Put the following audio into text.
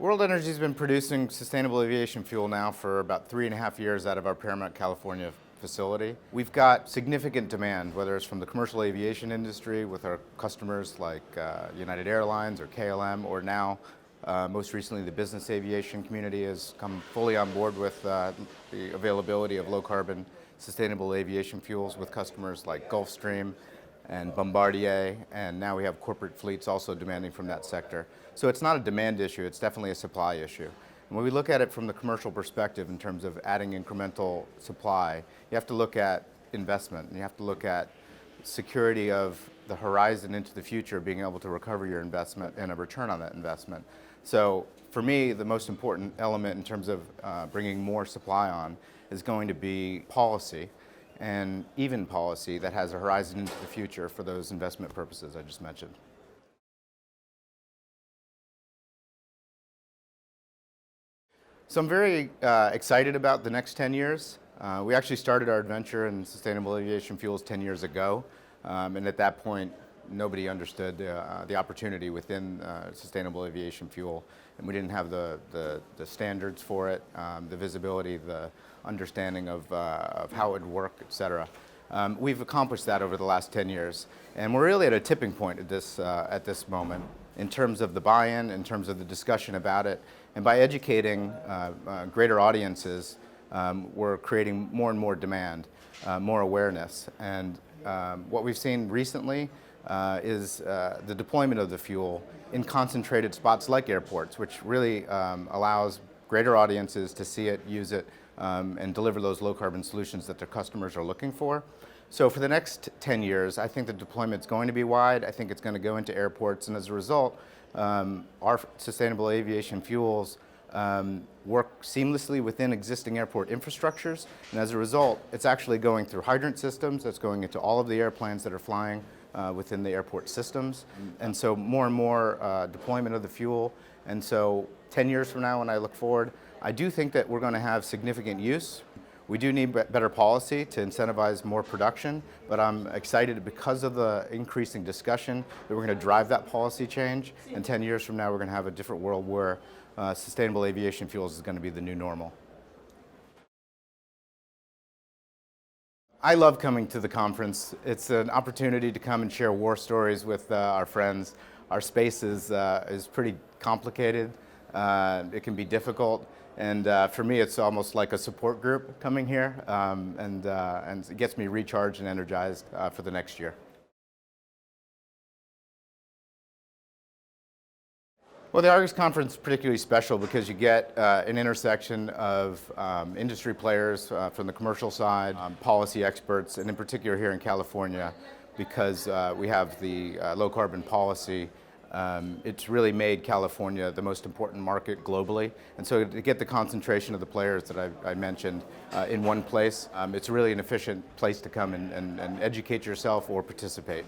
World Energy's been producing sustainable aviation fuel now for about 3.5 years out of our Paramount, California facility. We've got significant demand, whether it's from the commercial aviation industry with our customers like United Airlines or KLM, or now, most recently, the business aviation community has come fully on board with the availability of low-carbon sustainable aviation fuels with customers like Gulfstream and Bombardier, and now we have corporate fleets also demanding from that sector. So it's not a demand issue, it's definitely a supply issue. And when we look at it from the commercial perspective in terms of adding incremental supply, you have to look at investment, and you have to look at security of the horizon into the future, being able to recover your investment and a return on that investment. So for me, the most important element in terms of bringing more supply on is going to be policy, and even policy that has a horizon into the future for those investment purposes I just mentioned. So I'm very excited about the next 10 years. We actually started our adventure in sustainable aviation fuels 10 years ago, and at that point nobody understood the opportunity within sustainable aviation fuel, and we didn't have the standards for it, the visibility, the understanding of how it would work, et cetera. We've accomplished that over the last 10 years, and we're really at a tipping point at this moment in terms of the buy-in, in terms of the discussion about it, and by educating greater audiences, we're creating more and more demand, more awareness. And what we've seen recently is the deployment of the fuel in concentrated spots like airports, which really allows greater audiences to see it, use it, and deliver those low-carbon solutions that their customers are looking for. So for the next 10 years, I think the deployment's going to be wide. I think it's going to go into airports, and as a result, our sustainable aviation fuels work seamlessly within existing airport infrastructures, and as a result, it's actually going through hydrant systems. It's going into all of the airplanes that are flying within the airport systems, and so more and more deployment of the fuel. And so 10 years from now, when I look forward, I do think that we're going to have significant use. We do need better policy to incentivize more production, but I'm excited because of the increasing discussion that we're going to drive that policy change, and 10 years from now we're going to have a different world where sustainable aviation fuels is going to be the new normal. I love coming to the conference. It's an opportunity to come and share war stories with our friends. Our space is pretty complicated. It can be difficult. And for me, it's almost like a support group coming here, and it gets me recharged and energized for the next year. Well, the Argus Conference is particularly special because you get an intersection of industry players from the commercial side, policy experts, and in particular here in California, because we have the low-carbon policy. It's really made California the most important market globally, and so to get the concentration of the players that I mentioned in one place, it's really an efficient place to come and educate yourself or participate.